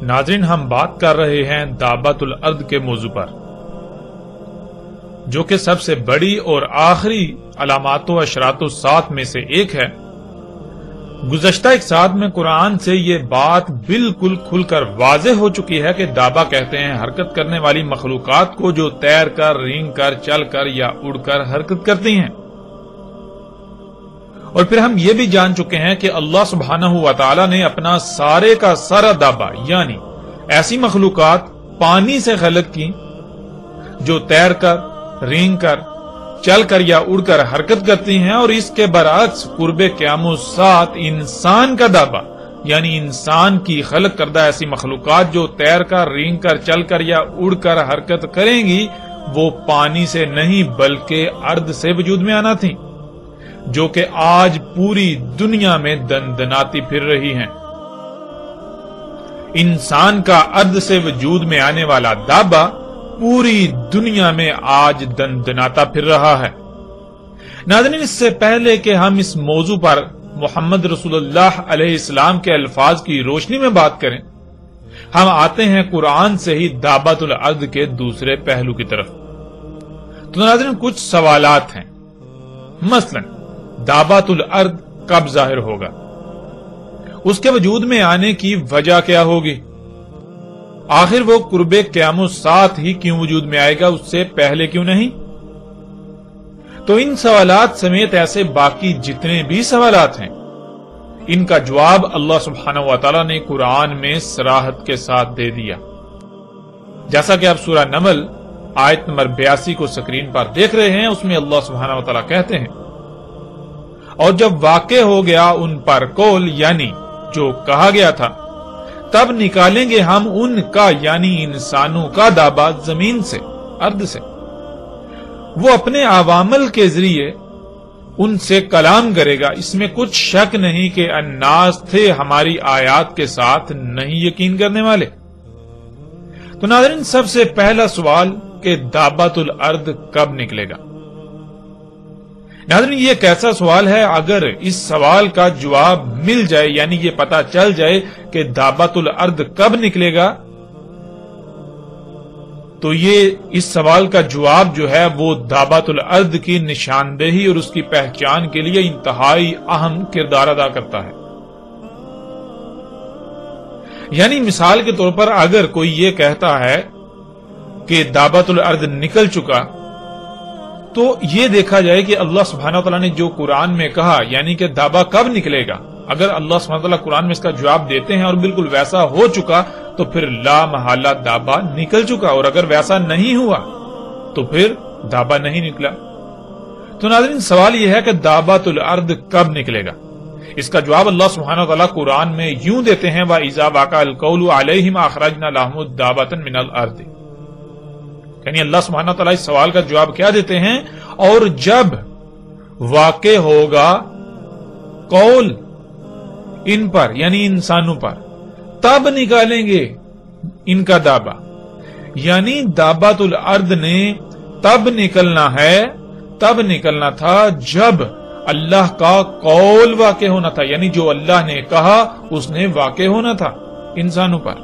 ناظرین، ہم بات کر رہے ہیں دابۃ الارض کے موضوع پر، جو کہ سب سے بڑی اور آخری علامات و اشراط الساعۃ میں سے ایک ہے۔ گزشتہ ایک ساتھ میں قرآن سے یہ بات بالکل کھل کر واضح ہو چکی ہے کہ دابہ کہتے ہیں حرکت کرنے والی مخلوقات کو جو تیر کر، رینگ کر، چل کر یا اڑ کر حرکت کرتی ہیں۔ اور پھر ہم یہ بھی جان چکے ہیں کہ اللہ سبحانہ و تعالی نے اپنا سارے کا سارا دابہ یعنی ایسی مخلوقات پانی سے خلق کی جو تیر کر، رینگ کر، چل کر یا اڑ کر حرکت کرتی ہیں، اور اس کے برعکس قرب قیام الساعۃ انسان کا دابہ یعنی انسان کی خلق کردہ ایسی مخلوقات جو تیر کر، رینگ کر، چل کر یا اڑ کر حرکت کریں گی وہ پانی سے نہیں بلکہ ارض سے وجود میں آنا تھی، جو کہ آج پوری دنیا میں دندناتی پھر رہی ہیں۔ انسان کا ارض سے وجود میں آنے والا دابہ پوری دنیا میں آج دندناتا پھر رہا ہے۔ ناظرین، اس سے پہلے کہ ہم اس موضوع پر محمد رسول اللہ علیہ السلام کے الفاظ کی روشنی میں بات کریں، ہم آتے ہیں قرآن سے ہی دابۃ الارض کے دوسرے پہلو کی طرف۔ تو ناظرین، کچھ سوالات ہیں، مثلا دابۃ الارض کب ظاہر ہوگا؟ اس کے وجود میں آنے کی وجہ کیا ہوگی؟ آخر وہ قرب قیام الساعۃ ہی کیوں وجود میں آئے گا، اس سے پہلے کیوں نہیں؟ تو ان سوالات سمیت ایسے باقی جتنے بھی سوالات ہیں، ان کا جواب اللہ سبحانہ و تعالی نے قرآن میں صراحت کے ساتھ دے دیا، جیسا کہ آپ سورہ نمل آیت نمبر 82 کو سکرین پر دیکھ رہے ہیں۔ اس میں اللہ سبحانہ و تعالی کہتے ہیں، اور جب واقع ہو گیا ان پر قول یعنی جو کہا گیا تھا، تب نکالیں گے ہم ان کا یعنی انسانوں کا دابہ زمین سے، ارض سے۔ وہ اپنے عوامل کے ذریعے ان سے کلام کرے گا، اس میں کچھ شک نہیں کہ الناس تھے ہماری آیات کے ساتھ نہیں یقین کرنے والے۔ تو ناظرین، سب سے پہلا سوال کہ دابۃ الارض کب نکلے گا؟ ناظرین، یہ کیسا سوال ہے؟ اگر اس سوال کا جواب مل جائے یعنی یہ پتا چل جائے کہ دابۃ الارض کب نکلے گا، تو یہ اس سوال کا جواب جو ہے وہ دابۃ الارض کی نشاندہی اور اس کی پہچان کے لیے انتہائی اہم کردار ادا کرتا ہے۔ یعنی مثال کے طور پر اگر کوئی یہ کہتا ہے کہ دابۃ الارض نکل چکا، تو یہ دیکھا جائے کہ اللہ سبحانہ وتعالی نے جو قرآن میں کہا یعنی کہ دابہ کب نکلے گا، اگر اللہ سبحانہ وتعالی قرآن میں اس کا جواب دیتے ہیں اور بالکل ویسا ہو چکا تو پھر لا محالہ دابہ نکل چکا، اور اگر ویسا نہیں ہوا تو پھر دابہ نہیں نکلا۔ تو ناظرین، سوال یہ ہے کہ دابۃ الارض کب نکلے گا؟ اس کا جواب اللہ سبحانہ وتعالی قرآن میں یوں دیتے ہیں، وَإِذَا وَقَعَ الْقَوْلُ عَلَيْهِمْ أَخْرَجْنَا لَهُمْ دَابَّةً مِنَ الْأَرْضِ۔ یعنی اللہ سبحانہ تعالیٰ اس سوال کا جواب کیا دیتے ہیں؟ اور جب واقع ہوگا قول ان پر یعنی انسانوں پر، تب نکالیں گے ان کا دابہ۔ یعنی دابۃ الارض نے تب نکلنا ہے، تب نکلنا تھا جب اللہ کا قول واقع ہونا تھا، یعنی جو اللہ نے کہا اس نے واقع ہونا تھا انسانوں پر۔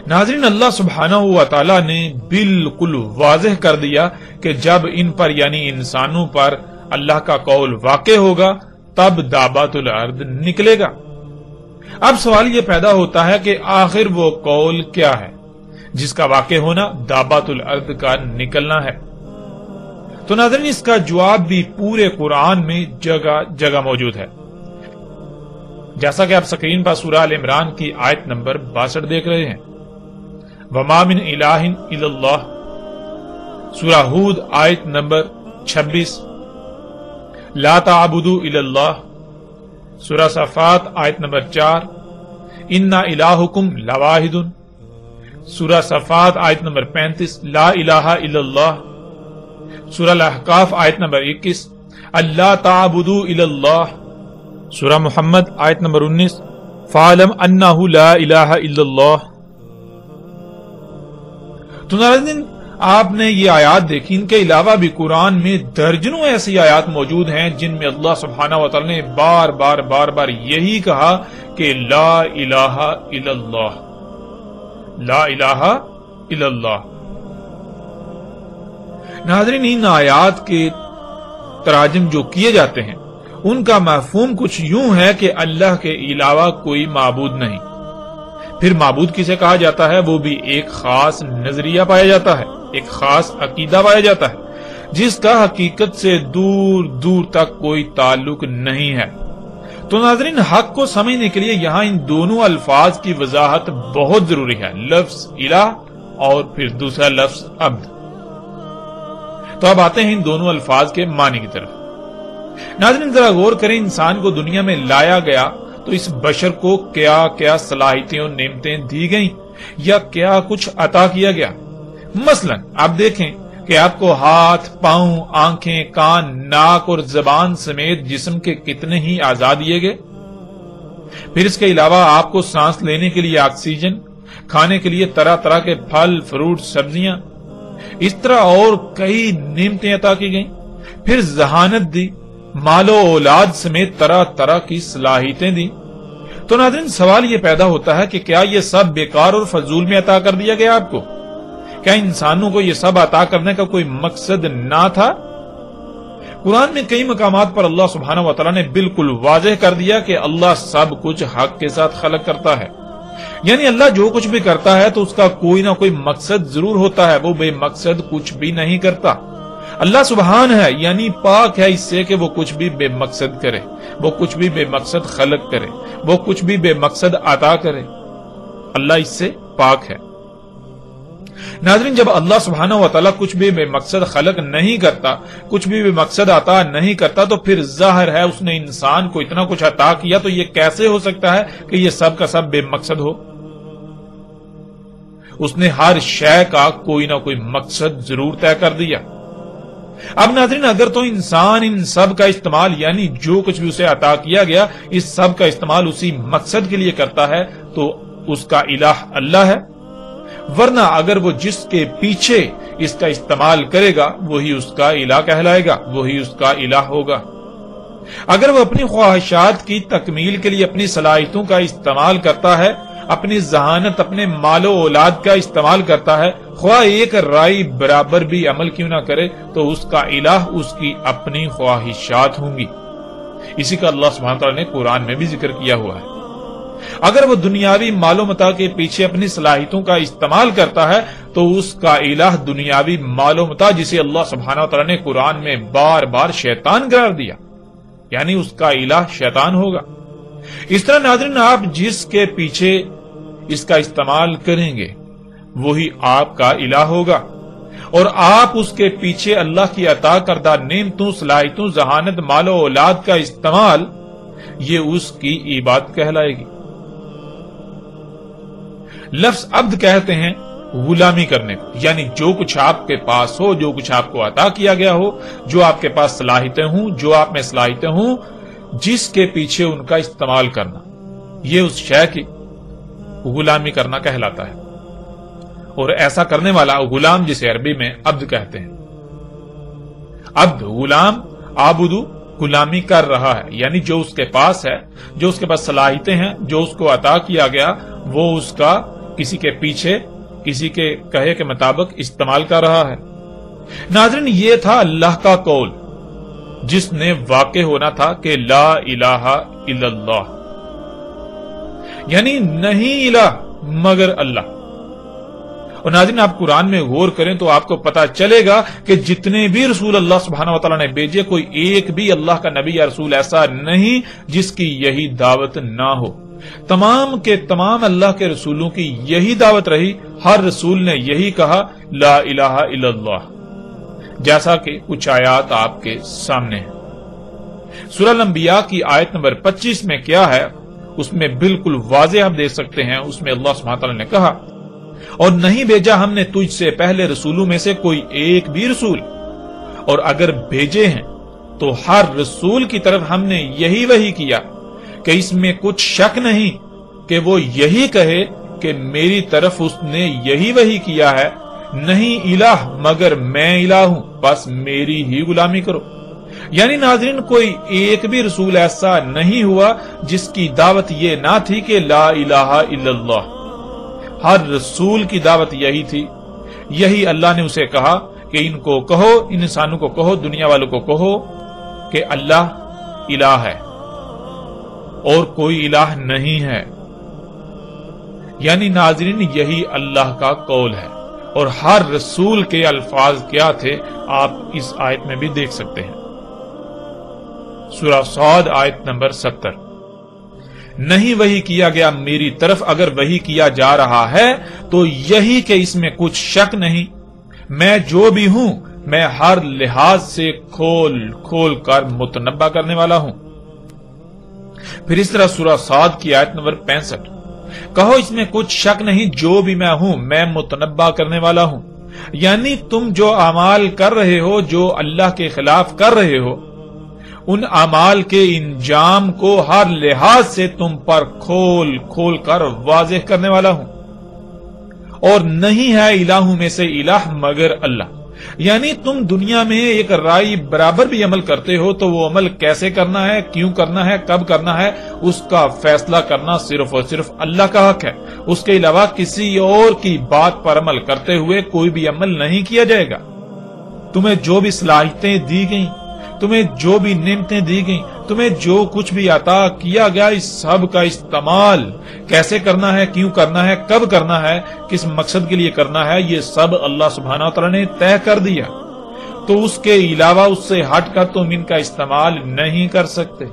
ناظرین، اللہ سبحانہ و تعالی نے بالکل واضح کر دیا کہ جب ان پر یعنی انسانوں پر اللہ کا قول واقع ہوگا تب دابۃ الارض نکلے گا۔ اب سوال یہ پیدا ہوتا ہے کہ آخر وہ قول کیا ہے جس کا واقع ہونا دابۃ الارض کا نکلنا ہے؟ تو ناظرین، اس کا جواب بھی پورے قرآن میں جگہ جگہ موجود ہے، جیسا کہ آپ سکرین پر سورہ ال عمران کی آیت نمبر 62 دیکھ رہے ہیں، وَمَا مِنْ إِلَٰهٍ إِلَّا اللَّهُ۔ سورہ ہود آیت نمبر 26، لَا تَعْبُدُوا إِلَّا اللَّهُ۔ سورہ صفات آیت نمبر 4، إِنَّا إِلَٰهُكُمْ لَوَاحِدٌ۔ سورہ صفات آیت نمبر 35، لَا إِلَٰهَ إِلَّا اللَّهُ۔ سورہ الاحقاف آیت نمبر 21، أَلَّا تَعْبُدُوا إِلَّا اللَّهُ۔ سورہ محمد آیت نمبر 19، فَعَلَمْ أَنَّهُ لَا إِلَهَ إِلَّا اللَّهُ۔ تو ناظرین آپ نے یہ آیات دیکھی، ان کے علاوہ بھی قرآن میں درجنوں ایسی آیات موجود ہیں جن میں اللہ سبحانہ و تعالی نے بار بار یہی کہا کہ لا الہ الا اللہ، لا الہ الا اللہ۔ ناظرین ان آیات کے تراجم جو کیے جاتے ہیں ان کا مفہوم کچھ یوں ہے کہ اللہ کے علاوہ کوئی معبود نہیں۔ پھر معبود کسے کہا جاتا ہے؟ وہ بھی ایک خاص نظریہ پایا جاتا ہے، ایک خاص عقیدہ پایا جاتا ہے جس کا حقیقت سے دور دور تک کوئی تعلق نہیں ہے۔ تو ناظرین حق کو سمجھنے کے لیے یہاں ان دونوں الفاظ کی وضاحت بہت ضروری ہے، لفظ الہ اور پھر دوسرا لفظ عبد۔ تو اب آتے ہیں ان دونوں الفاظ کے معنی کی طرف۔ ناظرین ذرا غور کریں، انسان کو دنیا میں لایا گیا تو اس بشر کو کیا کیا صلاحیتیں اور نعمتیں دی گئیں یا کیا کچھ عطا کیا گیا۔ مثلا آپ دیکھیں کہ آپ کو ہاتھ، پاؤں، آنکھیں، کان، ناک اور زبان سمیت جسم کے کتنے ہی اعضاء دیے گئے۔ پھر اس کے علاوہ آپ کو سانس لینے کے لیے آکسیجن، کھانے کے لیے طرح طرح کے پھل، فروٹ، سبزیاں، اس طرح اور کئی نعمتیں عطا کی گئیں۔ پھر ذہانت دی، مال و اولاد سمیت طرح طرح کی صلاحیتیں دی۔ تو ناظرین سوال یہ پیدا ہوتا ہے کہ کیا یہ سب بیکار اور فضول میں عطا کر دیا گیا آپ کو؟ کیا انسانوں کو یہ سب عطا کرنے کا کوئی مقصد نہ تھا؟ قرآن میں کئی مقامات پر اللہ سبحانہ و تعالی نے بالکل واضح کر دیا کہ اللہ سب کچھ حق کے ساتھ خلق کرتا ہے، یعنی اللہ جو کچھ بھی کرتا ہے تو اس کا کوئی نہ کوئی مقصد ضرور ہوتا ہے، وہ بے مقصد کچھ بھی نہیں کرتا۔ اللہ سبحان ہے، یعنی پاک ہے اس سے کہ وہ کچھ بھی بے مقصد کرے، وہ کچھ بھی بے مقصد خلق کرے، وہ کچھ بھی بے مقصد عطا کرے۔ اللہ اس سے پاک ہے۔ ناظرین جب اللہ سبحانہ و تعالیٰ کچھ بھی بے مقصد خلق نہیں کرتا، کچھ بھی بے مقصد عطا نہیں کرتا، تو پھر ظاہر ہے اس نے انسان کو اتنا کچھ عطا کیا تو یہ کیسے ہو سکتا ہے کہ یہ سب کا سب بے مقصد ہو؟ اس نے ہر شے کا کوئی نہ کوئی مقصد ضرور طے کر دیا۔ اب ناظرین اگر تو انسان ان سب کا استعمال، یعنی جو کچھ بھی اسے عطا کیا گیا، اس سب کا استعمال اسی مقصد کے لیے کرتا ہے تو اس کا الہ اللہ ہے، ورنہ اگر وہ جس کے پیچھے اس کا استعمال کرے گا وہی اس کا الہ کہلائے گا، وہی اس کا الہ ہوگا۔ اگر وہ اپنی خواہشات کی تکمیل کے لیے اپنی صلاحیتوں کا استعمال کرتا ہے، اپنی ذہانت، اپنے مال و اولاد کا استعمال کرتا ہے، خواہ ایک رائی برابر بھی عمل کیوں نہ کرے، تو اس کا الہ اس کی اپنی خواہشات ہوں گی۔ اسی کا اللہ سبحانہ تعالیٰ نے قرآن میں بھی ذکر کیا ہوا ہے۔ اگر وہ دنیاوی مال و متاع کے پیچھے اپنی صلاحیتوں کا استعمال کرتا ہے تو اس کا الہ دنیاوی مال و متاع، جسے اللہ سبحانہ تعالیٰ نے قرآن میں بار بار شیطان قرار دیا، یعنی اس کا الہ شیطان ہوگا۔ اس طرح ناظرین آپ جس کے پیچھے اس کا استعمال کریں گے وہی آپ کا الہ ہوگا، اور آپ اس کے پیچھے اللہ کی عطا کردہ نعمتوں، صلاحیتوں، ذہانت، مال و اولاد کا استعمال، یہ اس کی عبادت کہلائے گی۔ لفظ عبد کہتے ہیں غلامی کرنے کو، یعنی جو کچھ آپ کے پاس ہو، جو کچھ آپ کو عطا کیا گیا ہو، جو آپ کے پاس صلاحیتیں ہوں، جو آپ میں صلاحیتیں ہوں، جس کے پیچھے ان کا استعمال کرنا، یہ اس شے کی غلامی کرنا کہلاتا ہے۔ اور ایسا کرنے والا غلام، جسے عربی میں عبد کہتے ہیں، عبد، غلام، عابدو، غلامی کر رہا ہے، یعنی جو اس کے پاس ہے، جو اس کے پاس صلاحیتیں ہیں، جو اس کو عطا کیا گیا، وہ اس کا کسی کے پیچھے، کسی کے کہے کے مطابق استعمال کر رہا ہے۔ ناظرین یہ تھا اللہ کا قول جس نے واقع ہونا تھا کہ لا الہ الا اللہ، یعنی نہیں الہ مگر اللہ۔ اور ناظرین آپ قرآن میں غور کریں تو آپ کو پتا چلے گا کہ جتنے بھی رسول اللہ سبحانہ و تعالیٰ نے بھیجے، کوئی ایک بھی اللہ کا نبی یا رسول ایسا نہیں جس کی یہی دعوت نہ ہو۔ تمام کے تمام اللہ کے رسولوں کی یہی دعوت رہی، ہر رسول نے یہی کہا لا الہ الا اللہ، جیسا کہ کچھ آیات آپ کے سامنے ہیں۔ سورہ الانبیاء کی آیت نمبر 25 میں کیا ہے اس میں بالکل واضح آپ دیکھ سکتے ہیں۔ اس میں اللہ سبحانہ تعالیٰ نے کہا، اور نہیں بھیجا ہم نے تجھ سے پہلے رسولوں میں سے کوئی ایک بھی رسول، اور اگر بھیجے ہیں تو ہر رسول کی طرف ہم نے یہی وحی کیا کہ اس میں کچھ شک نہیں کہ وہ یہی کہے کہ میری طرف اس نے یہی وحی کیا ہے، نہیں الہ مگر میں الہ ہوں، بس میری ہی غلامی کرو۔ یعنی ناظرین، کوئی ایک بھی رسول ایسا نہیں ہوا جس کی دعوت یہ نہ تھی کہ لا الہ الا اللہ۔ ہر رسول کی دعوت یہی تھی۔ یہی اللہ نے اسے کہا کہ ان کو کہو، ان انسانوں کو کہو، دنیا والوں کو کہو کہ اللہ الہ ہے اور کوئی الہ نہیں ہے۔ یعنی ناظرین، یہی اللہ کا قول ہے، اور ہر رسول کے الفاظ کیا تھے آپ اس آیت میں بھی دیکھ سکتے ہیں۔ سورہ صاد آیت نمبر 70۔ نہیں وحی کیا گیا میری طرف، اگر وحی کیا جا رہا ہے تو یہی کہ اس میں کچھ شک نہیں، میں جو بھی ہوں میں ہر لحاظ سے کھول کھول کر متنبع کرنے والا ہوں۔ پھر اس طرح سورہ صاد کی آیت نمبر 65، کہو اس میں کچھ شک نہیں، جو بھی میں ہوں میں متنبع کرنے والا ہوں۔ یعنی تم جو اعمال کر رہے ہو، جو اللہ کے خلاف کر رہے ہو، ان اعمال کے انجام کو ہر لحاظ سے تم پر کھول کھول کر واضح کرنے والا ہوں۔ اور نہیں ہے الہوں میں سے الہ مگر اللہ۔ یعنی تم دنیا میں ایک رائے برابر بھی عمل کرتے ہو تو وہ عمل کیسے کرنا ہے، کیوں کرنا ہے، کب کرنا ہے، اس کا فیصلہ کرنا صرف اور صرف اللہ کا حق ہے۔ اس کے علاوہ کسی اور کی بات پر عمل کرتے ہوئے کوئی بھی عمل نہیں کیا جائے گا۔ تمہیں جو بھی صلاحیتیں دی گئیں، تمہیں جو بھی نعمتیں دی گئیں، تمہیں جو کچھ بھی عطا کیا گیا، اس سب کا استعمال کیسے کرنا ہے، کیوں کرنا ہے، کب کرنا ہے، کس مقصد کے لیے کرنا ہے، یہ سب اللہ سبحانہ وتعالی نے طے کر دیا۔ تو اس کے علاوہ اس سے ہٹ کر تم ان کا استعمال نہیں کر سکتے۔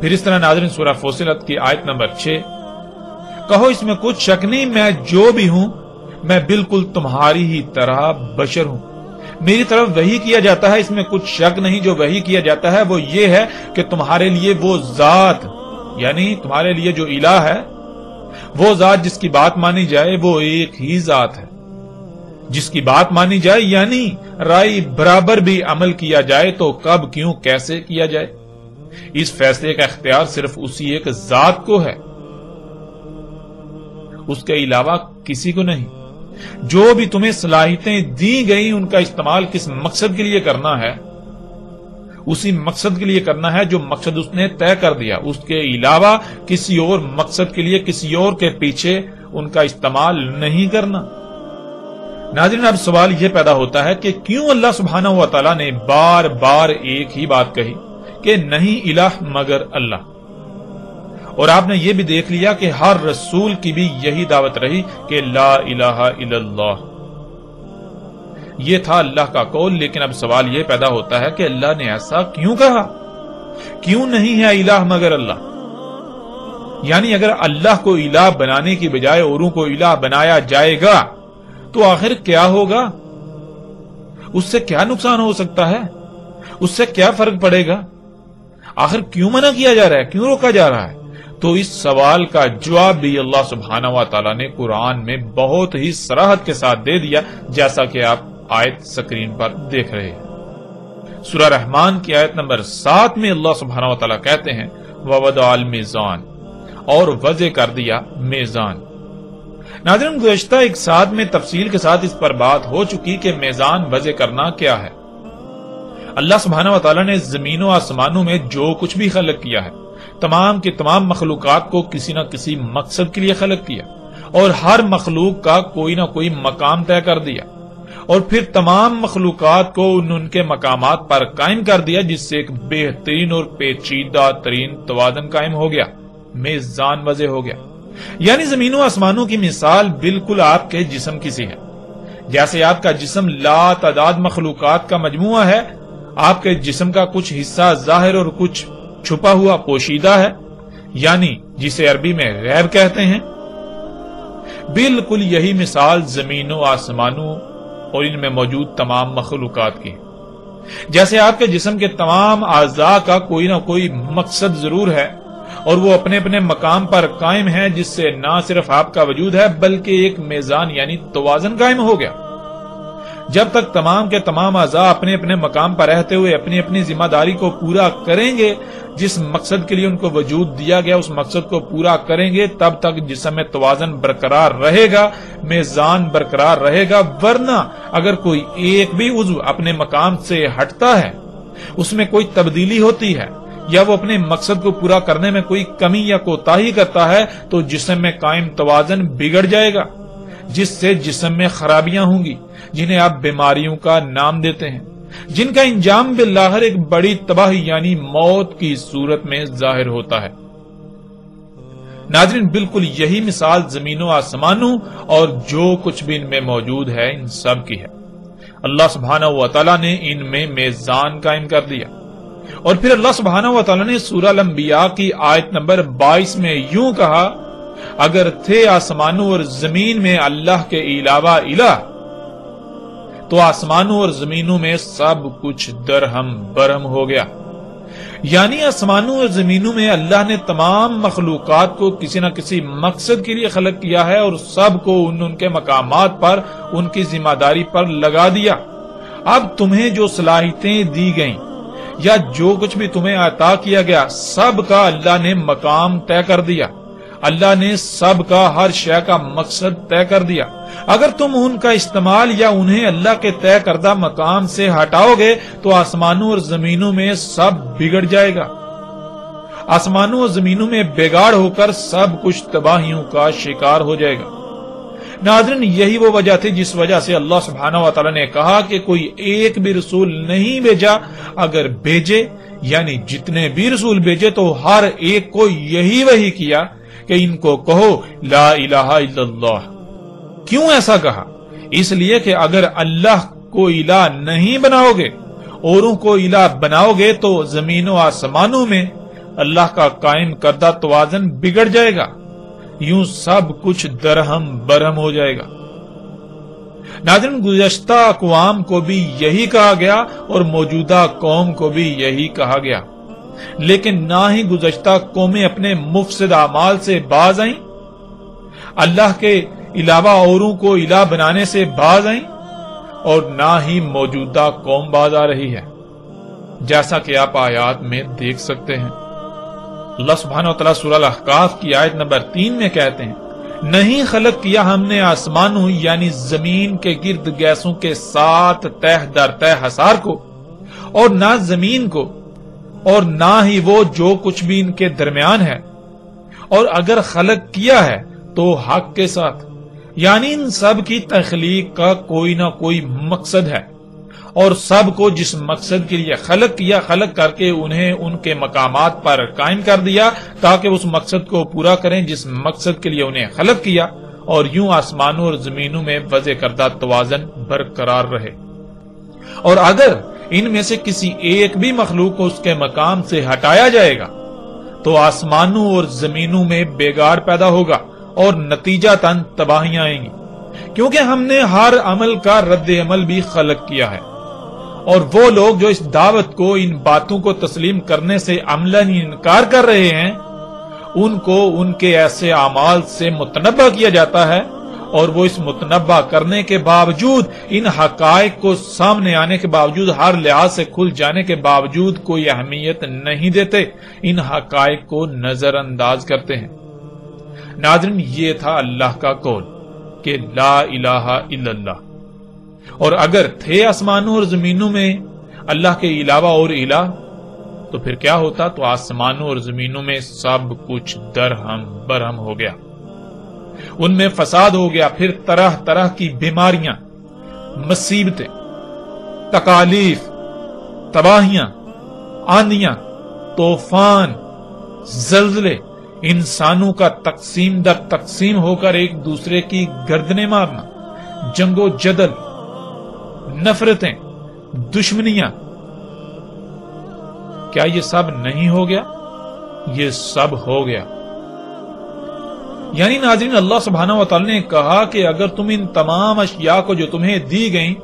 پھر اس طرح ناظرین سورہ فصلت کی آیت نمبر 6، کہو اس میں کچھ شک نہیں، میں جو بھی ہوں میں بالکل تمہاری ہی طرح بشر ہوں، میری طرف وحی کیا جاتا ہے، اس میں کچھ شک نہیں۔ جو وحی کیا جاتا ہے وہ یہ ہے کہ تمہارے لیے وہ ذات، یعنی تمہارے لیے جو الہ ہے، وہ ذات جس کی بات مانی جائے وہ ایک ہی ذات ہے، جس کی بات مانی جائے یعنی رائے برابر بھی عمل کیا جائے تو کب، کیوں، کیسے کیا جائے، اس فیصلے کا اختیار صرف اسی ایک ذات کو ہے، اس کے علاوہ کسی کو نہیں۔ جو بھی تمہیں صلاحیتیں دی گئی ان کا استعمال کس مقصد کے لیے کرنا ہے، اسی مقصد کے لیے کرنا ہے جو مقصد اس نے طے کر دیا، اس کے علاوہ کسی اور مقصد کے لیے کسی اور کے پیچھے ان کا استعمال نہیں کرنا۔ ناظرین، اب سوال یہ پیدا ہوتا ہے کہ کیوں اللہ سبحانہ و تعالی نے بار بار ایک ہی بات کہی کہ نہیں الہ مگر اللہ؟ اور آپ نے یہ بھی دیکھ لیا کہ ہر رسول کی بھی یہی دعوت رہی کہ لا الہ الا اللہ، یہ تھا اللہ کا قول۔ لیکن اب سوال یہ پیدا ہوتا ہے کہ اللہ نے ایسا کیوں کہا؟ کیوں نہیں ہے الہ مگر اللہ؟ یعنی اگر اللہ کو الہ بنانے کی بجائے اوروں کو الہ بنایا جائے گا تو آخر کیا ہوگا؟ اس سے کیا نقصان ہو سکتا ہے؟ اس سے کیا فرق پڑے گا؟ آخر کیوں منع کیا جا رہا ہے، کیوں روکا جا رہا ہے؟ تو اس سوال کا جواب بھی اللہ سبحانہ و تعالی نے قرآن میں بہت ہی صراحت کے ساتھ دے دیا، جیسا کہ آپ آیت سکرین پر دیکھ رہے ہیں۔ سورہ رحمان کی آیت نمبر 7 میں اللہ سبحانہ و تعالی کہتے ہیں وَوَضَعَ الْمِيزَانَ، اور وضع کر دیا میزان۔ ناظرین، گزشتہ ایک ساتھ میں تفصیل کے ساتھ اس پر بات ہو چکی کہ میزان وضع کرنا کیا ہے۔ اللہ سبحانہ و تعالی نے زمین و آسمانوں میں جو کچھ بھی خلق کیا ہے، تمام کی تمام مخلوقات کو کسی نہ کسی مقصد کے لیے خلق کیا، اور ہر مخلوق کا کوئی نہ کوئی مقام طے کر دیا، اور پھر تمام مخلوقات کو ان کے مقامات پر قائم کر دیا، جس سے ایک بہترین اور پیچیدہ ترین توازن قائم ہو گیا، میزان وضع ہو گیا۔ یعنی زمین و آسمانوں کی مثال بالکل آپ کے جسم کی سی ہے۔ جیسے آپ کا جسم لا تعداد مخلوقات کا مجموعہ ہے، آپ کے جسم کا کچھ حصہ ظاہر اور کچھ چھپا ہوا پوشیدہ ہے، یعنی جسے عربی میں غیب کہتے ہیں، بالکل یہی مثال زمین و آسمانوں اور ان میں موجود تمام مخلوقات کی۔ جیسے آپ کے جسم کے تمام اعضاء کا کوئی نہ کوئی مقصد ضرور ہے اور وہ اپنے اپنے مقام پر قائم ہے، جس سے نہ صرف آپ کا وجود ہے بلکہ ایک میزان یعنی توازن قائم ہو گیا۔ جب تک تمام کے تمام اعضاء اپنے اپنے مقام پر رہتے ہوئے اپنی اپنی ذمہ داری کو پورا کریں گے، جس مقصد کے لیے ان کو وجود دیا گیا اس مقصد کو پورا کریں گے، تب تک جسم میں توازن برقرار رہے گا، میزان برقرار رہے گا۔ ورنہ اگر کوئی ایک بھی عضو اپنے مقام سے ہٹتا ہے، اس میں کوئی تبدیلی ہوتی ہے یا وہ اپنے مقصد کو پورا کرنے میں کوئی کمی یا کوتاہی کرتا ہے، تو جسم میں قائم توازن بگڑ جائے گا، جس سے جسم میں خرابیاں ہوں گی، جنہیں آپ بیماریوں کا نام دیتے ہیں، جن کا انجام بالآخر ایک بڑی تباہی یعنی موت کی صورت میں ظاہر ہوتا ہے۔ ناظرین، بالکل یہی مثال زمین و آسمانوں اور جو کچھ بھی ان میں موجود ہے ان سب کی ہے۔ اللہ سبحانہ و تعالیٰ نے ان میں میزان قائم کر دیا، اور پھر اللہ سبحانہ و تعالیٰ نے سورہ الانبیاء کی آیت نمبر 22 میں یوں کہا، اگر تھے آسمانوں اور زمین میں اللہ کے علاوہ الہ، تو آسمانوں اور زمینوں میں سب کچھ درہم برہم ہو گیا۔ یعنی آسمانوں اور زمینوں میں اللہ نے تمام مخلوقات کو کسی نہ کسی مقصد کے لیے خلق کیا ہے، اور سب کو ان کے مقامات پر ان کی ذمہ داری پر لگا دیا۔ اب تمہیں جو صلاحیتیں دی گئیں یا جو کچھ بھی تمہیں عطا کیا گیا، سب کا اللہ نے مقام طے کر دیا، اللہ نے سب کا ہر شے کا مقصد طے کر دیا۔ اگر تم ان کا استعمال یا انہیں اللہ کے طے کردہ مقام سے ہٹاؤ گے تو آسمانوں اور زمینوں میں سب بگڑ جائے گا، آسمانوں اور زمینوں میں بگاڑ ہو کر سب کچھ تباہیوں کا شکار ہو جائے گا۔ ناظرین، یہی وہ وجہ تھی جس وجہ سے اللہ سبحانہ و تعالیٰ نے کہا کہ کوئی ایک بھی رسول نہیں بھیجا، اگر بھیجے یعنی جتنے بھی رسول بھیجے تو ہر ایک کو یہی وحی کیا کہ ان کو کہو لا الہ الا اللہ۔ کیوں ایسا کہا؟ اس لیے کہ اگر اللہ کو الہ نہیں بناؤ گے، اوروں کو الہ بناؤ گے، تو زمین و آسمانوں میں اللہ کا قائم کردہ توازن بگڑ جائے گا، یوں سب کچھ درہم برہم ہو جائے گا۔ ناظرین، گزشتہ اقوام کو بھی یہی کہا گیا اور موجودہ قوم کو بھی یہی کہا گیا، لیکن نہ ہی گزشتہ قومیں اپنے مفسد اعمال سے باز آئیں، اللہ کے علاوہ اوروں کو الہ بنانے سے باز آئیں، اور نہ ہی موجودہ قوم باز آ رہی ہے، جیسا کہ آپ آیات میں دیکھ سکتے ہیں۔ اللہ سبحانہ و تعالیٰ سورہ الاحقاف کی آیت نمبر 3 میں کہتے ہیں، نہیں خلق کیا ہم نے آسمانوں یعنی زمین کے گرد گیسوں کے ساتھ تہ در تہ حصار کو، اور نہ زمین کو، اور نہ ہی وہ جو کچھ بھی ان کے درمیان ہے، اور اگر خلق کیا ہے تو حق کے ساتھ، یعنی ان سب کی تخلیق کا کوئی نہ کوئی مقصد ہے، اور سب کو جس مقصد کے لیے خلق کیا، خلق کر کے انہیں ان کے مقامات پر قائم کر دیا تاکہ اس مقصد کو پورا کریں جس مقصد کے لیے انہیں خلق کیا، اور یوں آسمانوں اور زمینوں میں وضع کردہ توازن برقرار رہے۔ اور اگر ان میں سے کسی ایک بھی مخلوق کو اس کے مقام سے ہٹایا جائے گا تو آسمانوں اور زمینوں میں بگاڑ پیدا ہوگا اور نتیجہ تن تباہیاں آئیں گی، کیونکہ ہم نے ہر عمل کا رد عمل بھی خلق کیا ہے، اور وہ لوگ جو اس دعوت کو، ان باتوں کو تسلیم کرنے سے عملاً انکار کر رہے ہیں، ان کو ان کے ایسے اعمال سے متنبہ کیا جاتا ہے، اور وہ اس متنبہ کرنے کے باوجود، ان حقائق کو سامنے آنے کے باوجود، ہر لحاظ سے کھل جانے کے باوجود کوئی اہمیت نہیں دیتے، ان حقائق کو نظر انداز کرتے ہیں۔ ناظرین، یہ تھا اللہ کا قول کہ لا الہ الا اللہ، اور اگر تھے آسمانوں اور زمینوں میں اللہ کے علاوہ اور الہ، تو پھر کیا ہوتا؟ تو آسمانوں اور زمینوں میں سب کچھ درہم برہم ہو گیا، ان میں فساد ہو گیا، پھر طرح طرح کی بیماریاں، مصیبتیں، تکالیف، تباہیاں، آندیاں، طوفان، زلزلے، انسانوں کا تقسیم در تقسیم ہو کر ایک دوسرے کی گردنیں مارنا، جنگ و جدل، نفرتیں، دشمنیاں، کیا یہ سب نہیں ہو گیا؟ یہ سب ہو گیا۔ یعنی ناظرین اللہ سبحانہ و تعالی نے کہا کہ اگر تم ان تمام اشیاء کو جو تمہیں دی گئیں،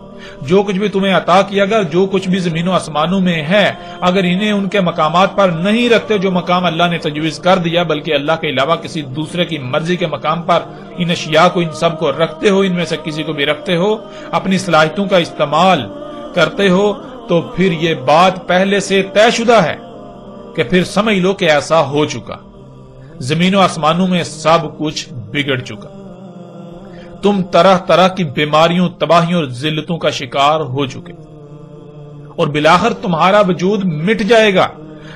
جو کچھ بھی تمہیں عطا کیا گیا، جو کچھ بھی زمین و آسمانوں میں ہے، اگر انہیں ان کے مقامات پر نہیں رکھتے جو مقام اللہ نے تجویز کر دیا، بلکہ اللہ کے علاوہ کسی دوسرے کی مرضی کے مقام پر ان اشیاء کو، ان سب کو رکھتے ہو، ان میں سے کسی کو بھی رکھتے ہو، اپنی صلاحیتوں کا استعمال کرتے ہو، تو پھر یہ بات پہلے سے طے شدہ ہے کہ پھر سمجھ لو کہ ایسا ہو چکا، زمین و آسمانوں میں سب کچھ بگڑ چکا، تم طرح طرح کی بیماریوں، تباہیوں اور ذلتوں کا شکار ہو چکے، اور بالآخر تمہارا وجود مٹ جائے گا،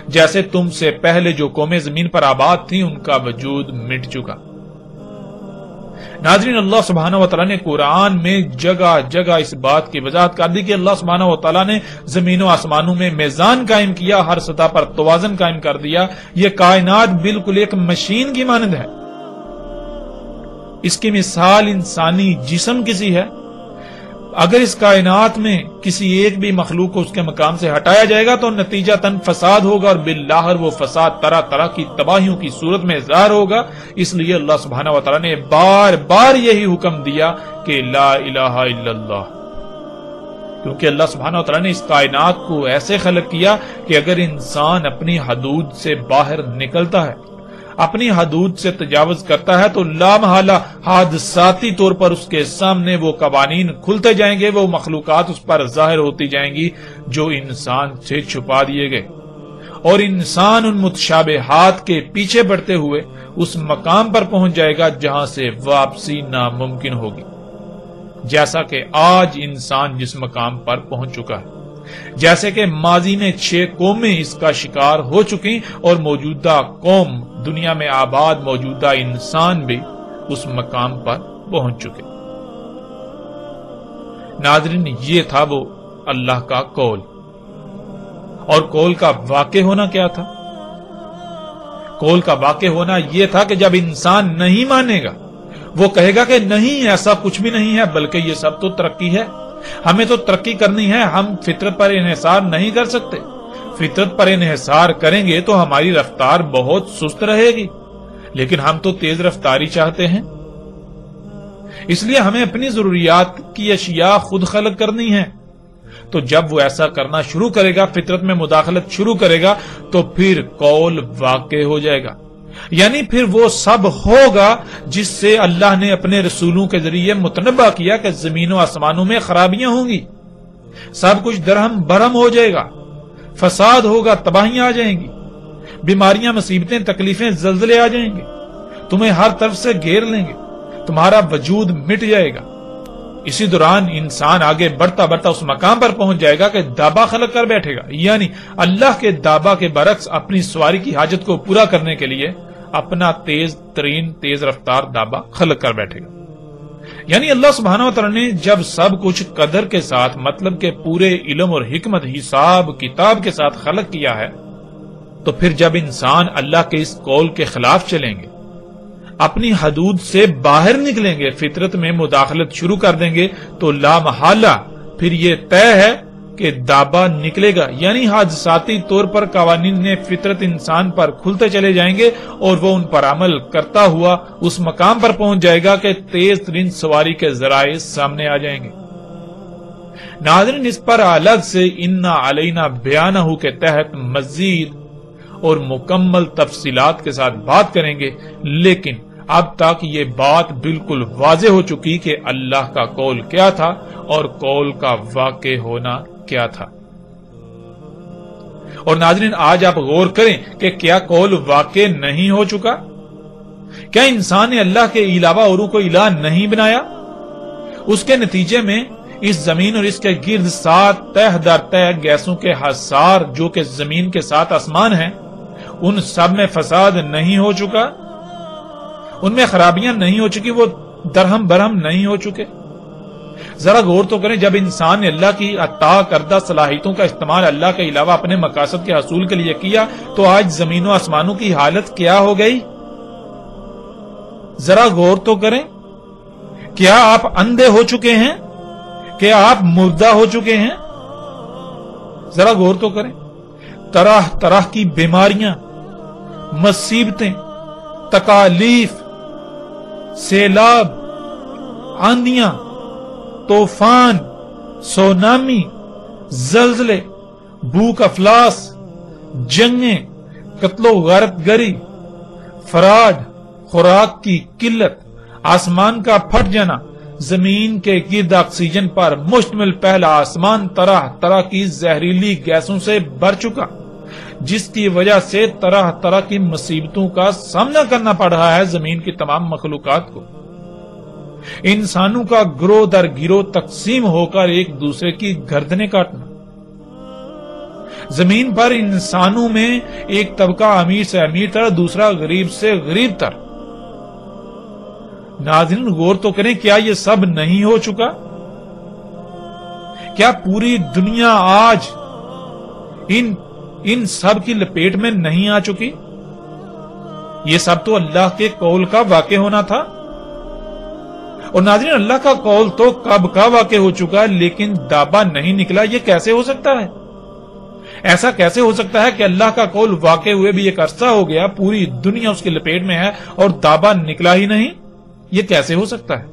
جیسے تم سے پہلے جو قومیں زمین پر آباد تھیں ان کا وجود مٹ چکا۔ ناظرین اللہ سبحانہ و تعالیٰ نے قرآن میں جگہ جگہ اس بات کی وضاحت کر دی کہ اللہ سبحانہ و تعالیٰ نے زمین و آسمانوں میں میزان قائم کیا، ہر سطح پر توازن قائم کر دیا، یہ کائنات بالکل ایک مشین کی مانند ہے۔ اس کی مثال انسانی جسم کسی ہے، اگر اس کائنات میں کسی ایک بھی مخلوق کو اس کے مقام سے ہٹایا جائے گا تو نتیجتاً فساد ہوگا، اور بالآخر وہ فساد طرح طرح کی تباہیوں کی صورت میں ظاہر ہوگا۔ اس لیے اللہ سبحانہ و تعالیٰ نے بار بار یہی حکم دیا کہ لا الہ الا اللہ، کیونکہ اللہ سبحانہ و تعالیٰ نے اس کائنات کو ایسے خلق کیا کہ اگر انسان اپنی حدود سے باہر نکلتا ہے، اپنی حدود سے تجاوز کرتا ہے، تو لامحالہ حادثاتی طور پر اس کے سامنے وہ قوانین کھلتے جائیں گے، وہ مخلوقات اس پر ظاہر ہوتی جائیں گی جو انسان سے چھپا دیے گئے، اور انسان ان متشابہات کے پیچھے بڑھتے ہوئے اس مقام پر پہنچ جائے گا جہاں سے واپسی ناممکن ہوگی، جیسا کہ آج انسان جس مقام پر پہنچ چکا ہے، جیسے کہ ماضی میں 6 قومیں اس کا شکار ہو چکی، اور موجودہ قوم دنیا میں آباد موجودہ انسان بھی اس مقام پر پہنچ چکے۔ ناظرین یہ تھا وہ اللہ کا قول، اور قول کا واقع ہونا کیا تھا؟ قول کا واقع ہونا یہ تھا کہ جب انسان نہیں مانے گا، وہ کہے گا کہ نہیں ایسا کچھ بھی نہیں ہے، بلکہ یہ سب تو ترقی ہے، ہمیں تو ترقی کرنی ہے، ہم فطرت پر انحصار نہیں کر سکتے، فطرت پر انحصار کریں گے تو ہماری رفتار بہت سست رہے گی، لیکن ہم تو تیز رفتاری چاہتے ہیں، اس لیے ہمیں اپنی ضروریات کی اشیاء خود خلق کرنی ہے۔ تو جب وہ ایسا کرنا شروع کرے گا، فطرت میں مداخلت شروع کرے گا، تو پھر قول واقع ہو جائے گا، یعنی پھر وہ سب ہوگا جس سے اللہ نے اپنے رسولوں کے ذریعے متنبہ کیا کہ زمین و آسمانوں میں خرابیاں ہوں گی، سب کچھ درہم برہم ہو جائے گا، فساد ہوگا، تباہیاں آ جائیں گی، بیماریاں، مصیبتیں، تکلیفیں، زلزلے آ جائیں گے، تمہیں ہر طرف سے گھیر لیں گے، تمہارا وجود مٹ جائے گا۔ اسی دوران انسان آگے بڑھتا بڑھتا اس مقام پر پہنچ جائے گا کہ دابا خلق کر بیٹھے گا، یعنی اللہ کے دابا کے برعکس اپنی سواری کی حاجت کو پورا کرنے کے لیے اپنا تیز ترین تیز رفتار دابا خلق کر بیٹھے گا۔ یعنی اللہ سبحانہ و تعالیٰ نے جب سب کچھ قدر کے ساتھ، مطلب کہ پورے علم اور حکمت، حساب کتاب کے ساتھ خلق کیا ہے، تو پھر جب انسان اللہ کے اس قول کے خلاف چلیں گے، اپنی حدود سے باہر نکلیں گے، فطرت میں مداخلت شروع کر دیں گے، تو لامحالہ پھر یہ طے ہے کہ دابا نکلے گا، یعنی حادثاتی طور پر قوانین فطرت انسان پر کھلتے چلے جائیں گے، اور وہ ان پر عمل کرتا ہوا اس مقام پر پہنچ جائے گا کہ تیز ترین سواری کے ذرائع سامنے آ جائیں گے۔ ناظرین اس پر الگ سے انا علینا بیانہ کے تحت مزید اور مکمل تفصیلات کے ساتھ بات کریں گے، لیکن اب تک یہ بات بالکل واضح ہو چکی کہ اللہ کا قول کیا تھا اور قول کا واقع ہونا کیا تھا۔ اور ناظرین آج آپ غور کریں کہ کیا قول واقع نہیں ہو چکا؟ کیا انسان نے اللہ کے علاوہ اوروں کو الہ نہیں بنایا؟ اس کے نتیجے میں اس زمین اور اس کے گرد 7 تہ در تہ گیسوں کے حصار جو کہ زمین کے 7 آسمان ہیں، ان سب میں فساد نہیں ہو چکا؟ ان میں خرابیاں نہیں ہو چکی؟ وہ درہم برہم نہیں ہو چکے؟ ذرا غور تو کریں، جب انسان نے اللہ کی عطا کردہ صلاحیتوں کا استعمال اللہ کے علاوہ اپنے مقاصد کے حصول کے لیے کیا، تو آج زمین و آسمانوں کی حالت کیا ہو گئی؟ ذرا غور تو کریں، کیا آپ اندھے ہو چکے ہیں؟ کیا آپ مردہ ہو چکے ہیں؟ ذرا غور تو کریں، طرح طرح کی بیماریاں، مصیبتیں، تکالیف، سیلاب، آندیاں، طوفان، سونامی، زلزلے، بھوک افلاس، جنگیں، قتل و غارت گری، فراڈ، خوراک کی قلت، آسمان کا پھٹ جانا، زمین کے گرد آکسیجن پر مشتمل پہلا آسمان طرح طرح کی زہریلی گیسوں سے بھر چکا، جس کی وجہ سے طرح طرح کی مصیبتوں کا سامنا کرنا پڑ رہا ہے زمین کی تمام مخلوقات کو۔ انسانوں کا گروہ در گروہ تقسیم ہو کر ایک دوسرے کی گردنیں کاٹنا، زمین پر انسانوں میں ایک طبقہ امیر سے امیر تر، دوسرا غریب سے غریب تر۔ ناظرین غور تو کریں، کیا یہ سب نہیں ہو چکا؟ کیا پوری دنیا آج ان سب کی لپیٹ میں نہیں آ چکی؟ یہ سب تو اللہ کے قول کا واقع ہونا تھا، اور ناظرین اللہ کا قول تو کب کا واقع ہو چکا ہے، لیکن دابا نہیں نکلا۔ یہ کیسے ہو سکتا ہے؟ ایسا کیسے ہو سکتا ہے کہ اللہ کا قول واقع ہوئے بھی ایک عرصہ ہو گیا، پوری دنیا اس کی لپیٹ میں ہے اور دابا نکلا ہی نہیں؟ یہ کیسے ہو سکتا ہے؟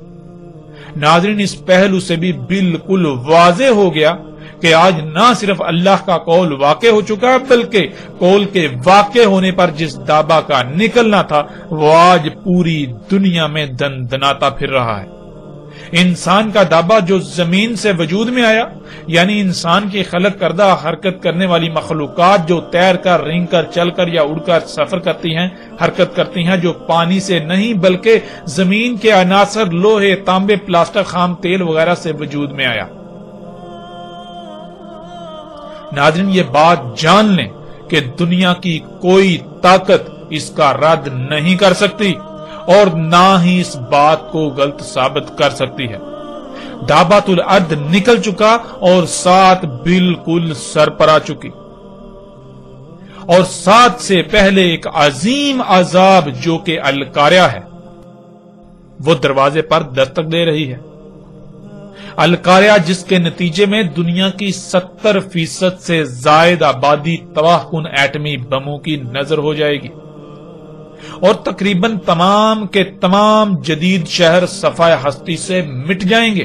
ناظرین اس پہلو سے بھی بالکل واضح ہو گیا کہ آج نہ صرف اللہ کا قول واقع ہو چکا ہے، بلکہ قول کے واقع ہونے پر جس دابا کا نکلنا تھا وہ آج پوری دنیا میں دندناتا پھر رہا ہے۔ انسان کا دابا جو زمین سے وجود میں آیا، یعنی انسان کی خلق کردہ حرکت کرنے والی مخلوقات جو تیر کر، رینگ کر، چل کر یا اڑ کر سفر کرتی ہیں، حرکت کرتی ہیں، جو پانی سے نہیں بلکہ زمین کے عناصر لوہے، تانبے، پلاسٹک، خام تیل وغیرہ سے وجود میں آیا۔ ناظرین یہ بات جان لیں کہ دنیا کی کوئی طاقت اس کا رد نہیں کر سکتی اور نہ ہی اس بات کو غلط ثابت کر سکتی ہے۔ دابۃ الارض نکل چکا اور ساتھ بالکل سر پر آ چکی، اور ساتھ سے پہلے ایک عظیم عذاب جو کہ القاریہ ہے وہ دروازے پر دستک دے رہی ہے۔ القاریہ جس کے نتیجے میں دنیا کی 70% سے زائد آبادی تباہ کن ایٹمی بموں کی نظر ہو جائے گی، اور تقریباً تمام کے تمام جدید شہر صفحہ ہستی سے مٹ جائیں گے،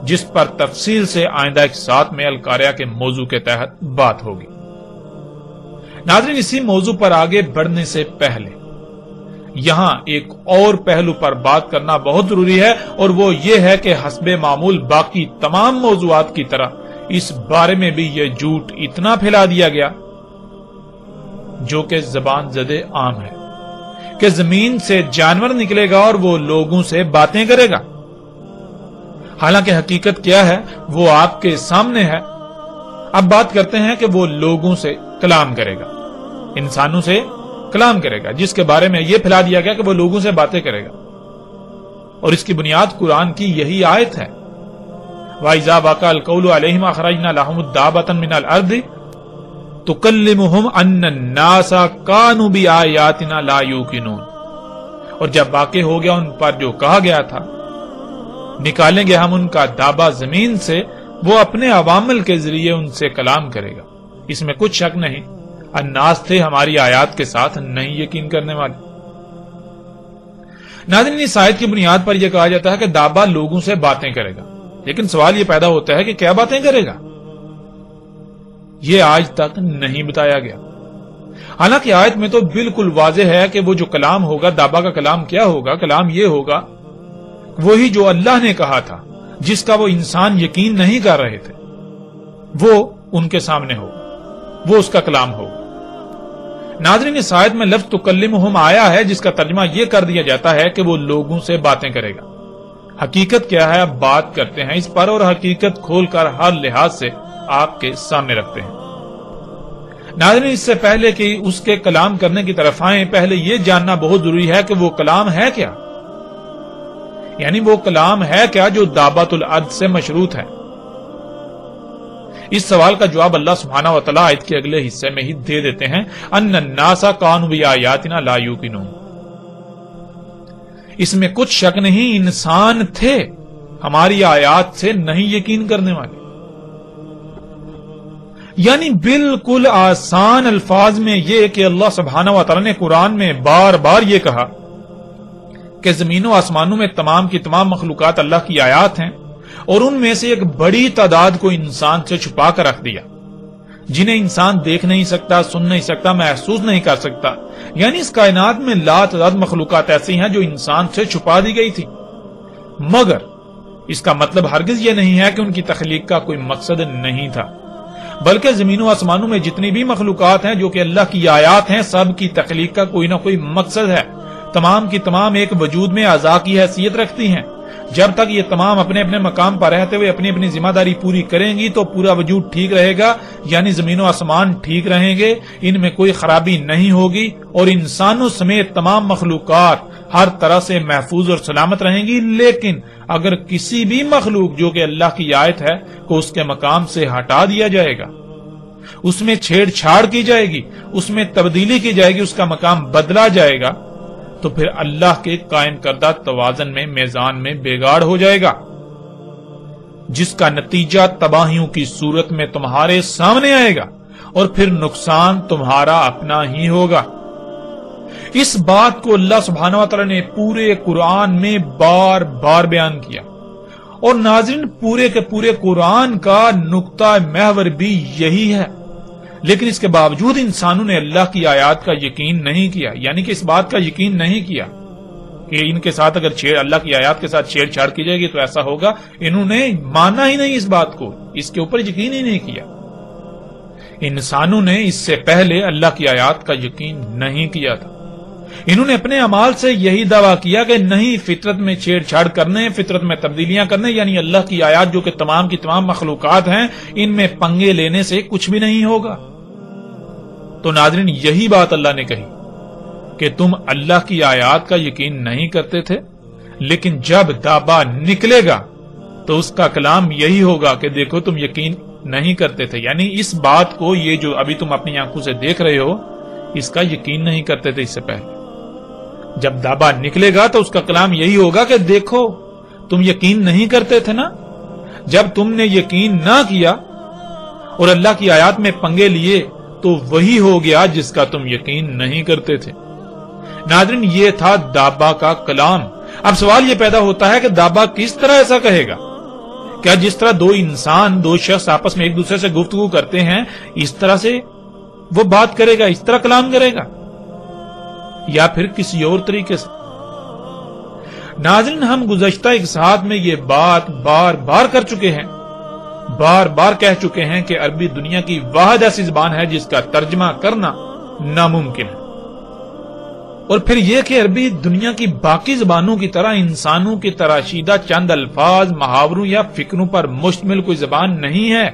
جس پر تفصیل سے آئندہ ایک ساتھ میں القاریہ کے موضوع کے تحت بات ہوگی۔ ناظرین اسی موضوع پر آگے بڑھنے سے پہلے یہاں ایک اور پہلو پر بات کرنا بہت ضروری ہے، اور وہ یہ ہے کہ حسب معمول باقی تمام موضوعات کی طرح اس بارے میں بھی یہ جھوٹ اتنا پھیلا دیا گیا جو کہ زبان زدے عام ہے کہ زمین سے جانور نکلے گا اور وہ لوگوں سے باتیں کرے گا۔ حالانکہ حقیقت کیا ہے وہ آپ کے سامنے ہے۔ اب بات کرتے ہیں کہ وہ لوگوں سے کلام کرے گا، انسانوں سے کلام کرے گا، جس کے بارے میں یہ پھیلا دیا گیا کہ وہ لوگوں سے باتیں کرے گا، اور اس کی بنیاد قرآن کی یہی آیت ہے، وَإِذَا وَقَعَ الْقَوْلُ عَلَيْهِمْ أَخْرَجْنَا لَهُمُ دَابَّةً مِنَ الْأَرْضِ تُكَلِّمُهُمْ أَنَّ النَّاسَ كَانُوا بِآيَاتِنَا لَا يُوقِنُونَ، اور جب واقع ہو گیا ان پر جو کہا گیا تھا، نکالیں گے ہم ان کا دابا زمین سے، وہ اپنے عوامل کے ذریعے ان سے کلام کرے گا، اس میں کچھ شک نہیں، الناس تھے ہماری آیات کے ساتھ نہیں یقین کرنے والے۔ ناظرین اس آیت کی بنیاد پر یہ کہا جاتا ہے کہ دابا لوگوں سے باتیں کرے گا، لیکن سوال یہ پیدا ہوتا ہے کہ کیا باتیں کرے گا؟ یہ آج تک نہیں بتایا گیا۔ حالانکہ آیت میں تو بالکل واضح ہے کہ وہ جو کلام ہوگا، دابا کا کلام کیا ہوگا؟ کلام یہ ہوگا وہی جو اللہ نے کہا تھا، جس کا وہ انسان یقین نہیں کر رہے تھے، وہ ان کے سامنے ہوگا، وہ اس کا کلام ہوگا۔ ناظرین اس آیت میں لفظ تکلمہم آیا ہے، جس کا ترجمہ یہ کر دیا جاتا ہے کہ وہ لوگوں سے باتیں کرے گا۔ حقیقت کیا ہے اب بات کرتے ہیں اس پر، اور حقیقت کھول کر ہر لحاظ سے آپ کے سامنے رکھتے ہیں۔ ناظرین اس سے پہلے کہ اس کے کلام کرنے کی طرف آئیں، پہلے یہ جاننا بہت ضروری ہے کہ وہ کلام ہے کیا، یعنی وہ کلام ہے کیا جو دابۃ الارض سے مشروط ہے۔ اس سوال کا جواب اللہ سبحانہ و تعالیٰ آیت کے اگلے حصے میں ہی دے دیتے ہیں، ان الناس کانوا بآیاتنا لا یوقنون۔ اس میں کچھ شک نہیں، انسان تھے ہماری آیات سے نہیں یقین کرنے والے۔ یعنی بالکل آسان الفاظ میں یہ کہ اللہ سبحانہ و تعالیٰ نے قرآن میں بار بار یہ کہا کہ زمین و آسمانوں میں تمام کی تمام مخلوقات اللہ کی آیات ہیں، اور ان میں سے ایک بڑی تعداد کو انسان سے چھپا کر رکھ دیا، جنہیں انسان دیکھ نہیں سکتا، سن نہیں سکتا، محسوس نہیں کر سکتا۔ یعنی اس کائنات میں لاتعداد مخلوقات ایسی ہیں جو انسان سے چھپا دی گئی تھی، مگر اس کا مطلب ہرگز یہ نہیں ہے کہ ان کی تخلیق کا کوئی مقصد نہیں تھا، بلکہ زمین و آسمانوں میں جتنی بھی مخلوقات ہیں جو کہ اللہ کی آیات ہیں، سب کی تخلیق کا کوئی نہ کوئی مقصد ہے۔ تمام کی تمام ایک وجود میں اعضاء کی حیثیت رکھتی ہیں۔ جب تک یہ تمام اپنے اپنے مقام پر رہتے ہوئے اپنی اپنی ذمہ داری پوری کریں گی تو پورا وجود ٹھیک رہے گا، یعنی زمین و آسمان ٹھیک رہیں گے، ان میں کوئی خرابی نہیں ہوگی، اور انسانوں سمیت تمام مخلوقات ہر طرح سے محفوظ اور سلامت رہیں گی۔ لیکن اگر کسی بھی مخلوق جو کہ اللہ کی آیت ہے کو اس کے مقام سے ہٹا دیا جائے گا، اس میں چھیڑ چھاڑ کی جائے گی، اس میں تبدیلی کی جائے گی، اس کا مقام بدلا جائے گا، تو پھر اللہ کے قائم کردہ توازن میں، میزان میں بگاڑ ہو جائے گا، جس کا نتیجہ تباہیوں کی صورت میں تمہارے سامنے آئے گا، اور پھر نقصان تمہارا اپنا ہی ہوگا۔ اس بات کو اللہ سبحانہ وتعالی نے پورے قرآن میں بار بار بیان کیا، اور ناظرین پورے کے پورے قرآن کا نقطہ محور بھی یہی ہے، لیکن اس کے باوجود انسانوں نے اللہ کی آیات کا یقین نہیں کیا، یعنی کہ اس بات کا یقین نہیں کیا کہ ان کے ساتھ اگر اللہ کی آیات کے ساتھ چھیڑ چھاڑ کی جائے گی تو ایسا ہوگا۔ انہوں نے مانا ہی نہیں اس بات کو، اس کے اوپر یقین ہی نہیں کیا۔ انسانوں نے اس سے پہلے اللہ کی آیات کا یقین نہیں کیا تھا۔ انہوں نے اپنے اعمال سے یہی دعویٰ کیا کہ نہیں، فطرت میں چھیڑ چھاڑ کرنے، فطرت میں تبدیلیاں کرنے، یعنی اللہ کی آیات جو کہ تمام کی تمام مخلوقات ہیں، ان میں پنگے لینے سے کچھ بھی نہیں ہوگا۔ تو ناظرین یہی بات اللہ نے کہی کہ تم اللہ کی آیات کا یقین نہیں کرتے تھے، لیکن جب دابا نکلے گا تو اس کا کلام یہی ہوگا کہ دیکھو تم یقین نہیں کرتے تھے، یعنی اس بات کو، یہ جو ابھی تم اپنی آنکھوں سے دیکھ رہے ہو، اس کا یقین نہیں کرتے تھے اس سے پہلے۔ جب دابا نکلے گا تو اس کا کلام یہی ہوگا کہ دیکھو تم یقین نہیں کرتے تھے نا۔ جب تم نے یقین نہ کیا اور اللہ کی آیات میں پنگے لیے تو وہی ہو گیا جس کا تم یقین نہیں کرتے تھے۔ ناظرین یہ تھا دابا کا کلام۔ اب سوال یہ پیدا ہوتا ہے کہ دابا کس طرح ایسا کہے گا؟ کیا جس طرح دو انسان، دو شخص آپس میں ایک دوسرے سے گفتگو کرتے ہیں، اس طرح سے وہ بات کرے گا، اس طرح کلام کرے گا، یا پھر کسی اور طریقے سے؟ ناظرین ہم گزشتہ ایک ساتھ میں یہ بات بار بار کر چکے ہیں، بار بار کہہ چکے ہیں کہ عربی دنیا کی واحد ایسی زبان ہے جس کا ترجمہ کرنا ناممکن ہے، اور پھر یہ کہ عربی دنیا کی باقی زبانوں کی طرح انسانوں کی تراشیدہ چند الفاظ، محاوروں یا فکروں پر مشتمل کوئی زبان نہیں ہے،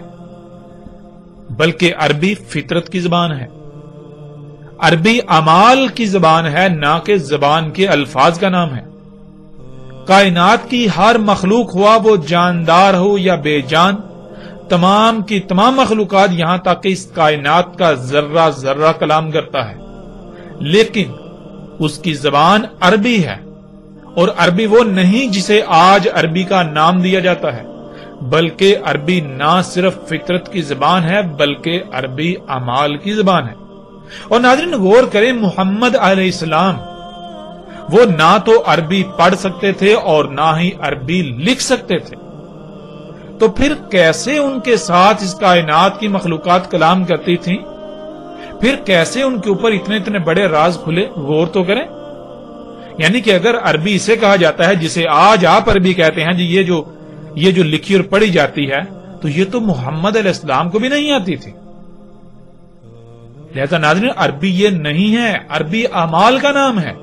بلکہ عربی فطرت کی زبان ہے، عربی اعمال کی زبان ہے، نہ کہ زبان کے الفاظ کا نام ہے۔ کائنات کی ہر مخلوق، ہوا وہ جاندار ہو یا بے جان، تمام کی تمام مخلوقات، یہاں تک کہ اس کائنات کا ذرہ ذرہ کلام کرتا ہے، لیکن اس کی زبان عربی ہے، اور عربی وہ نہیں جسے آج عربی کا نام دیا جاتا ہے، بلکہ عربی نہ صرف فطرت کی زبان ہے بلکہ عربی اعمال کی زبان ہے۔ اور ناظرین غور کریں، محمد علیہ السلام وہ نہ تو عربی پڑھ سکتے تھے اور نہ ہی عربی لکھ سکتے تھے، تو پھر کیسے ان کے ساتھ اس کائنات کی مخلوقات کلام کرتی تھیں؟ پھر کیسے ان کے اوپر اتنے اتنے بڑے راز کھلے؟ غور تو کریں۔ یعنی کہ اگر عربی اسے کہا جاتا ہے جسے آج آپ عربی کہتے ہیں، جی یہ جو لکھی اور پڑھی جاتی ہے، تو یہ تو محمد علیہ السلام کو بھی نہیں آتی تھی۔ لہذا ناظرین عربی یہ نہیں ہے، عربی اعمال کا نام ہے،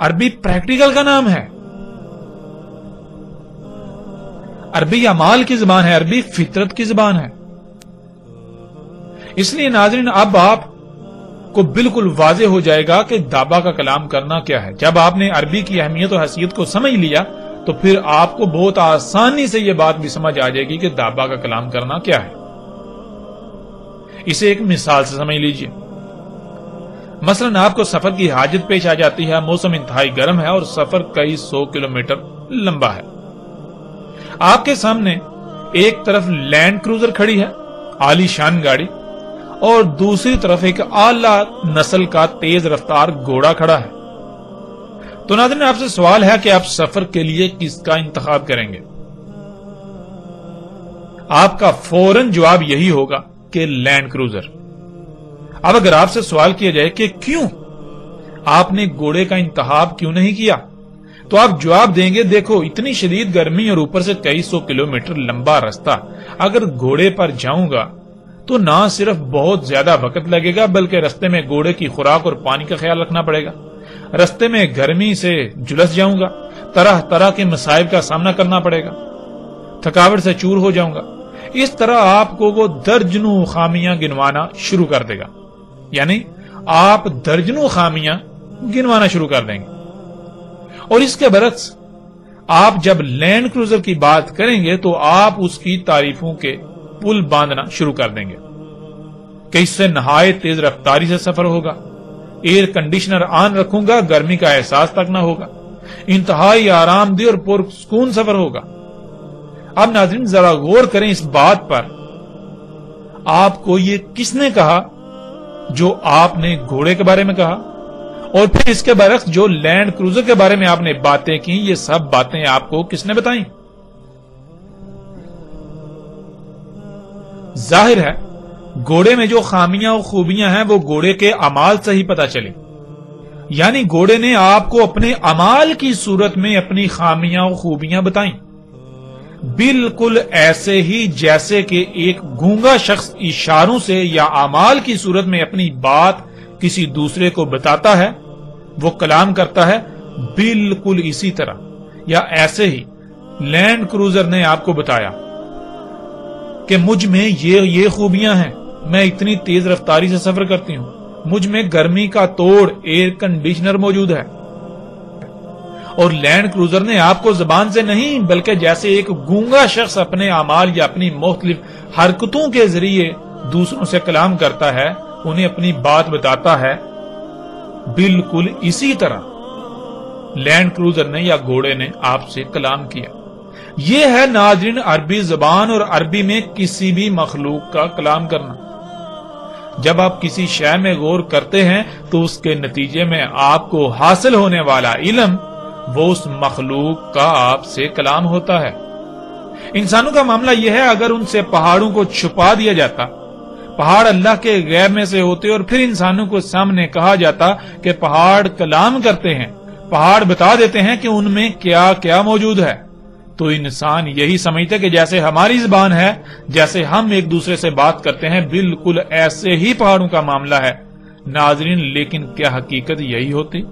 عربی پریکٹیکل کا نام ہے، عربی اعمال کی زبان ہے، عربی فطرت کی زبان ہے۔ اس لیے ناظرین اب آپ کو بالکل واضح ہو جائے گا کہ دابا کا کلام کرنا کیا ہے۔ جب آپ نے عربی کی اہمیت اور حیثیت کو سمجھ لیا تو پھر آپ کو بہت آسانی سے یہ بات بھی سمجھ آ جائے گی کہ دابا کا کلام کرنا کیا ہے۔ اسے ایک مثال سے سمجھ لیجئے۔ مثلا آپ کو سفر کی حاجت پیش آ جاتی ہے، موسم انتہائی گرم ہے اور سفر کئی 100 کلومیٹر لمبا ہے۔ آپ کے سامنے ایک طرف لینڈ کروزر کھڑی ہے، عالی شان گاڑی، اور دوسری طرف ایک اعلی نسل کا تیز رفتار گھوڑا کھڑا ہے۔ تو ناظرین آپ سے سوال ہے کہ آپ سفر کے لیے کس کا انتخاب کریں گے؟ آپ کا فوراً جواب یہی ہوگا کہ لینڈ کروزر۔ اب اگر آپ سے سوال کیا جائے کہ کیوں آپ نے گھوڑے کا انتخاب کیوں نہیں کیا، تو آپ جواب دیں گے دیکھو اتنی شدید گرمی اور اوپر سے کئی سو کلومیٹر لمبا راستہ اگر گھوڑے پر جاؤں گا تو نہ صرف بہت زیادہ وقت لگے گا بلکہ رستے میں گھوڑے کی خوراک اور پانی کا خیال رکھنا پڑے گا، رستے میں گرمی سے جلس جاؤں گا، طرح طرح کے مصائب کا سامنا کرنا پڑے گا، تھکاوٹ سے چور ہو جاؤں گا۔ اس طرح آپ کو وہ درجنوں خامیاں گنوانا شروع کر دے گا، یعنی آپ درجنوں خامیاں گنوانا شروع کر دیں گے۔ اور اس کے برعکس آپ جب لینڈ کروزر کی بات کریں گے تو آپ اس کی تعریفوں کے پل باندھنا شروع کر دیں گے کہ اس سے نہایت تیز رفتاری سے سفر ہوگا، ایئر کنڈیشنر آن رکھوں گا، گرمی کا احساس تک نہ ہوگا، انتہائی آرام دہ اور پرسکون سفر ہوگا۔ اب ناظرین ذرا غور کریں اس بات پر، آپ کو یہ کس نے کہا جو آپ نے گھوڑے کے بارے میں کہا، اور پھر اس کے برعکس جو لینڈ کروزر کے بارے میں آپ نے باتیں کی، یہ سب باتیں آپ کو کس نے بتائیں؟ ظاہر ہے گھوڑے میں جو خامیاں و خوبیاں ہیں وہ گھوڑے کے اعمال سے ہی پتہ چلی، یعنی گھوڑے نے آپ کو اپنے اعمال کی صورت میں اپنی خامیاں و خوبیاں بتائیں، بالکل ایسے ہی جیسے کہ ایک گونگا شخص اشاروں سے یا اعمال کی صورت میں اپنی بات کسی دوسرے کو بتاتا ہے، وہ کلام کرتا ہے، بالکل اسی طرح یا ایسے ہی لینڈ کروزر نے آپ کو بتایا کہ مجھ میں یہ خوبیاں ہیں، میں اتنی تیز رفتاری سے سفر کرتی ہوں، مجھ میں گرمی کا توڑ ایئر کنڈیشنر موجود ہے۔ اور لینڈ کروزر نے آپ کو زبان سے نہیں بلکہ جیسے ایک گونگا شخص اپنے اعمال یا اپنی مختلف حرکتوں کے ذریعے دوسروں سے کلام کرتا ہے، انہیں اپنی بات بتاتا ہے، بالکل اسی طرح لینڈ کروزر نے یا گھوڑے نے آپ سے کلام کیا۔ یہ ہے ناظرین عربی زبان اور عربی میں کسی بھی مخلوق کا کلام کرنا۔ جب آپ کسی شے میں غور کرتے ہیں تو اس کے نتیجے میں آپ کو حاصل ہونے والا علم وہ اس مخلوق کا آپ سے کلام ہوتا ہے۔ انسانوں کا معاملہ یہ ہے، اگر ان سے پہاڑوں کو چھپا دیا جاتا، پہاڑ اللہ کے غیر میں سے ہوتے اور پھر انسانوں کو سامنے کہا جاتا کہ پہاڑ کلام کرتے ہیں، پہاڑ بتا دیتے ہیں کہ ان میں کیا کیا موجود ہے، تو انسان یہی سمجھتے کہ جیسے ہماری زبان ہے، جیسے ہم ایک دوسرے سے بات کرتے ہیں، بالکل ایسے ہی پہاڑوں کا معاملہ ہے۔ ناظرین لیکن کیا حقیقت یہی ہوتی؟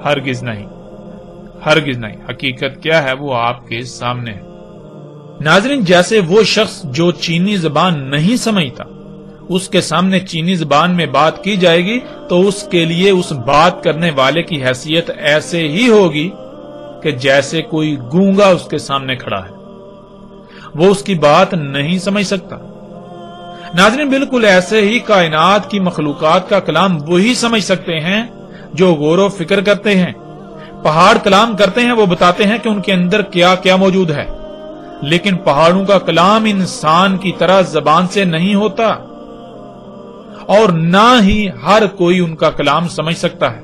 ہرگز نہیں، ہرگز نہیں۔ حقیقت کیا ہے وہ آپ کے سامنے ہے۔ ناظرین جیسے وہ شخص جو چینی زبان نہیں سمجھتا، اس کے سامنے چینی زبان میں بات کی جائے گی تو اس کے لیے اس بات کرنے والے کی حیثیت ایسے ہی ہوگی کہ جیسے کوئی گونگا اس کے سامنے کھڑا ہے، وہ اس کی بات نہیں سمجھ سکتا۔ ناظرین بالکل ایسے ہی کائنات کی مخلوقات کا کلام وہی سمجھ سکتے ہیں جو غور و فکر کرتے ہیں۔ پہاڑ کلام کرتے ہیں، وہ بتاتے ہیں کہ ان کے اندر کیا کیا موجود ہے، لیکن پہاڑوں کا کلام انسان کی طرح زبان سے نہیں ہوتا، اور نہ ہی ہر کوئی ان کا کلام سمجھ سکتا ہے۔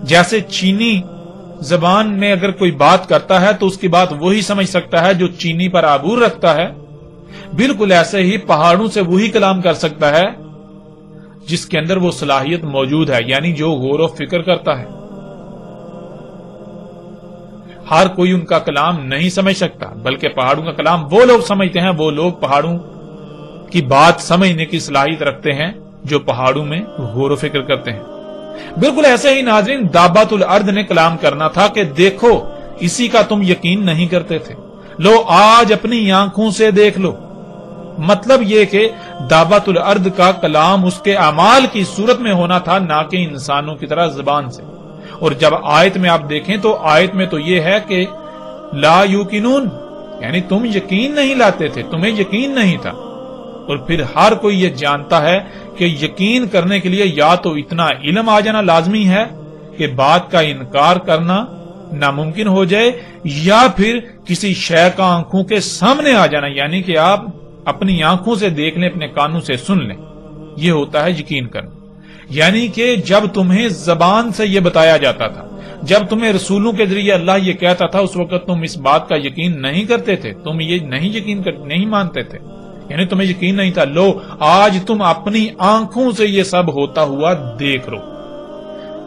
جیسے چینی زبان میں اگر کوئی بات کرتا ہے تو اس کی بات وہی سمجھ سکتا ہے جو چینی پر عبور رکھتا ہے، بالکل ایسے ہی پہاڑوں سے وہی کلام کر سکتا ہے جس کے اندر وہ صلاحیت موجود ہے، یعنی جو غور و فکر کرتا ہے۔ ہر کوئی ان کا کلام نہیں سمجھ سکتا، بلکہ پہاڑوں کا کلام وہ لوگ سمجھتے ہیں، وہ لوگ پہاڑوں کی بات سمجھنے کی صلاحیت رکھتے ہیں جو پہاڑوں میں غور و فکر کرتے ہیں۔ بالکل ایسے ہی ناظرین دابۃ الارض نے کلام کرنا تھا کہ دیکھو اسی کا تم یقین نہیں کرتے تھے، لو آج اپنی آنکھوں سے دیکھ لو۔ مطلب یہ کہ دابۃ الارض کا کلام اس کے اعمال کی صورت میں ہونا تھا، نہ کہ انسانوں کی طرح زبان سے۔ اور جب آیت میں آپ دیکھیں تو آیت میں تو یہ ہے کہ لا یوقنون، یعنی تم یقین نہیں لاتے تھے، تمہیں یقین نہیں تھا۔ اور پھر ہر کوئی یہ جانتا ہے کہ یقین کرنے کے لیے یا تو اتنا علم آ جانا لازمی ہے کہ بات کا انکار کرنا ناممکن ہو جائے، یا پھر کسی شے کا آنکھوں کے سامنے آ جانا، یعنی کہ آپ اپنی آنکھوں سے دیکھ لیں، اپنے کانوں سے سن لیں، یہ ہوتا ہے یقین کرنا۔ یعنی کہ جب تمہیں زبان سے یہ بتایا جاتا تھا، جب تمہیں رسولوں کے ذریعے اللہ یہ کہتا تھا، اس وقت تم اس بات کا یقین نہیں کرتے تھے، تم یہ نہیں مانتے تھے، یعنی تمہیں یقین نہیں تھا۔ لو آج تم اپنی آنکھوں سے یہ سب ہوتا ہوا دیکھ رہو،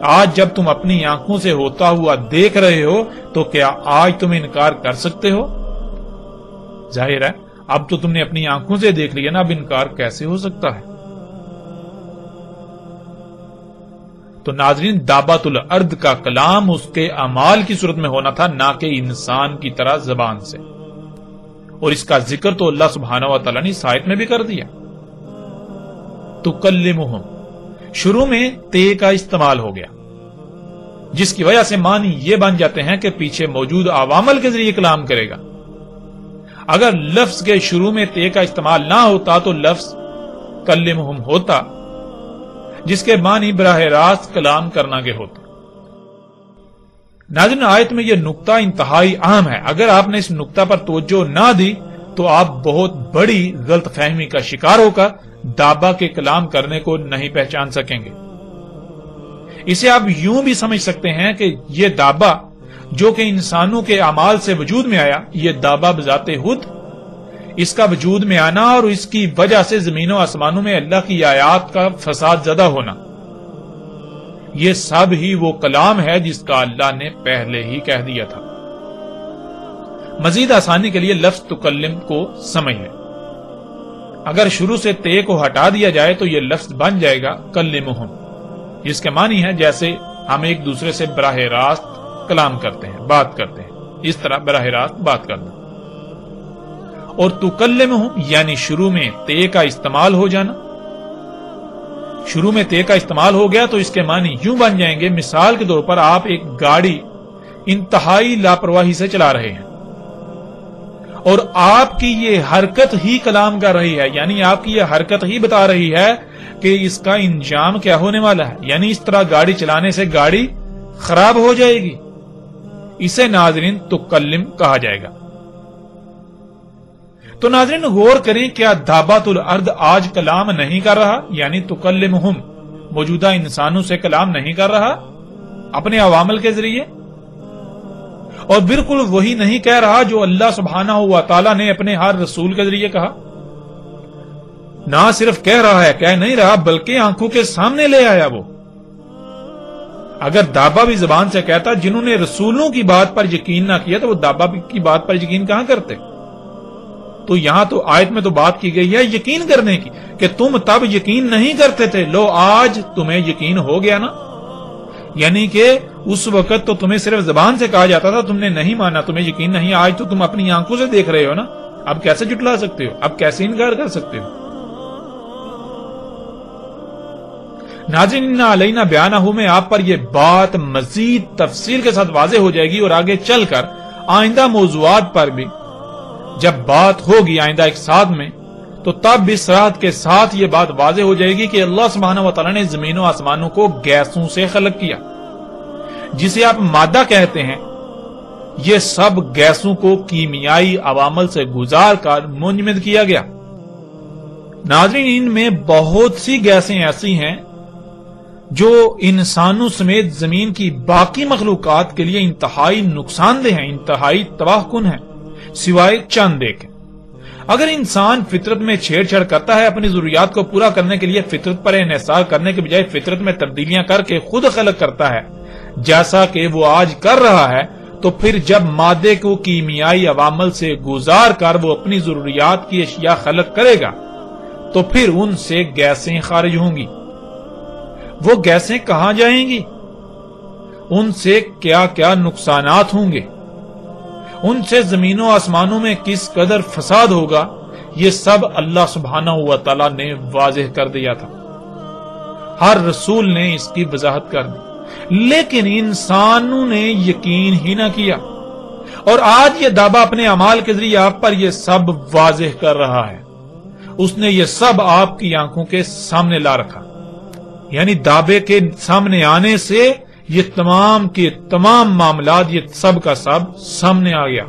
آج جب تم اپنی آنکھوں سے ہوتا ہوا دیکھ رہے ہو تو کیا آج تم انکار کر سکتے ہو؟ ظاہر ہے اب تو تم نے اپنی آنکھوں سے دیکھ لیا نا، اب انکار کیسے ہو سکتا ہے؟ تو ناظرین، دابۃ الارض کا کلام اس کے اعمال کی صورت میں ہونا تھا، نہ کہ انسان کی طرح زبان سے، اور اس کا ذکر تو اللہ سبحانہ و تعالیٰ نے اس آیت میں بھی کر دیا۔ تکلمہم، شروع میں تے کا استعمال ہو گیا، جس کی وجہ سے معنی یہ بن جاتے ہیں کہ پیچھے موجود عوامل کے ذریعے کلام کرے گا۔ اگر لفظ کے شروع میں تے کا استعمال نہ ہوتا تو لفظ کلمہم ہوتا، جس کے معنی براہ راست کلام کرنا کے ہوتے۔ ناظرین، آیت میں یہ نقطہ انتہائی اہم ہے، اگر آپ نے اس نقطہ پر توجہ نہ دی تو آپ بہت بڑی غلط فہمی کا شکار ہو کر دابا کے کلام کرنے کو نہیں پہچان سکیں گے۔ اسے آپ یوں بھی سمجھ سکتے ہیں کہ یہ دابا جو کہ انسانوں کے اعمال سے وجود میں آیا، یہ دابا بذات خود، اس کا وجود میں آنا اور اس کی وجہ سے زمین و آسمانوں میں اللہ کی آیات کا فساد زدہ ہونا، یہ سب ہی وہ کلام ہے جس کا اللہ نے پہلے ہی کہہ دیا تھا۔ مزید آسانی کے لیے لفظ تکلم کو سمجھ لیں، اگر شروع سے تے کو ہٹا دیا جائے تو یہ لفظ بن جائے گا کلمہم، جس کے معنی ہے جیسے ہم ایک دوسرے سے براہ راست کلام کرتے ہیں، بات کرتے ہیں، اس طرح براہ راست بات کرنا۔ اور تکلمہم یعنی شروع میں تے کا استعمال ہو جانا، شروع میں تے کا استعمال ہو گیا تو اس کے معنی یوں بن جائیں گے، مثال کے طور پر آپ ایک گاڑی انتہائی لاپرواہی سے چلا رہے ہیں اور آپ کی یہ حرکت ہی کلام کر رہی ہے، یعنی آپ کی یہ حرکت ہی بتا رہی ہے کہ اس کا انجام کیا ہونے والا ہے، یعنی اس طرح گاڑی چلانے سے گاڑی خراب ہو جائے گی، اسے ناظرین تکلم کہا جائے گا۔ تو ناظرین غور کریں، کیا دابۃ الارض آج کلام نہیں کر رہا؟ یعنی تکلمہم موجودہ انسانوں سے کلام نہیں کر رہا اپنے عوامل کے ذریعے، اور بالکل وہی نہیں کہہ رہا جو اللہ سبحانہ و تعالی نے اپنے ہر رسول کے ذریعے کہا۔ نہ صرف کہہ رہا ہے، کہہ نہیں رہا بلکہ آنکھوں کے سامنے لے آیا وہ۔ اگر دابا بھی زبان سے کہتا، جنہوں نے رسولوں کی بات پر یقین نہ کیا تو وہ دابا کی بات پر یقین کہاں کرتے؟ تو یہاں تو آیت میں تو بات کی گئی ہے یقین کرنے کی، کہ تم تب یقین نہیں کرتے تھے، لو آج تمہیں یقین ہو گیا نا، یعنی کہ اس وقت تو تمہیں صرف زبان سے کہا جاتا تھا، تم نے نہیں مانا، تمہیں یقین نہیں، آج تو تم اپنی آنکھوں سے دیکھ رہے ہو نا، اب کیسے جھٹلا سکتے ہو، اب کیسے انکار کر سکتے ہو؟ ناظرین، اِنَّ عَلَيْنَا بِيَانَهُ میں آپ پر یہ بات مزید تفصیل کے ساتھ واضح ہو جائے گی، اور آگے چل کر آئندہ موضوعات پر بھی جب بات ہوگی آئندہ ایک ساتھ میں، تو تب بھی صراحت کے ساتھ یہ بات واضح ہو جائے گی کہ اللہ سبحانہ و تعالیٰ نے زمین و آسمانوں کو گیسوں سے خلق کیا، جسے آپ مادہ کہتے ہیں، یہ سب گیسوں کو کیمیائی عوامل سے گزار کر منجمد کیا گیا۔ ناظرین، ان میں بہت سی گیسیں ایسی ہیں جو انسانوں سمیت زمین کی باقی مخلوقات کے لیے انتہائی نقصان دہ ہیں، انتہائی تباہ کن ہیں، سوائے چند ایک۔ اگر انسان فطرت میں چھیڑ چھاڑ کرتا ہے، اپنی ضروریات کو پورا کرنے کے لیے فطرت پر انحصار کرنے کے بجائے فطرت میں تبدیلیاں کر کے خود خلق کرتا ہے، جیسا کہ وہ آج کر رہا ہے، تو پھر جب مادے کو کیمیائی عوامل سے گزار کر وہ اپنی ضروریات کی اشیاء خلق کرے گا تو پھر ان سے گیسیں خارج ہوں گی۔ وہ گیسیں کہاں جائیں گی؟ ان سے کیا کیا نقصانات ہوں گے؟ ان سے زمین و آسمانوں میں کس قدر فساد ہوگا؟ یہ سب اللہ سبحانہ و تعالی نے واضح کر دیا تھا، ہر رسول نے اس کی وضاحت کر دی، لیکن انسانوں نے یقین ہی نہ کیا، اور آج یہ دعویٰ اپنے اعمال کے ذریعے آپ پر یہ سب واضح کر رہا ہے۔ اس نے یہ سب آپ کی آنکھوں کے سامنے لا رکھا، یعنی دعوے کے سامنے آنے سے یہ تمام کے تمام معاملات، یہ سب کا سب سامنے آ گیا۔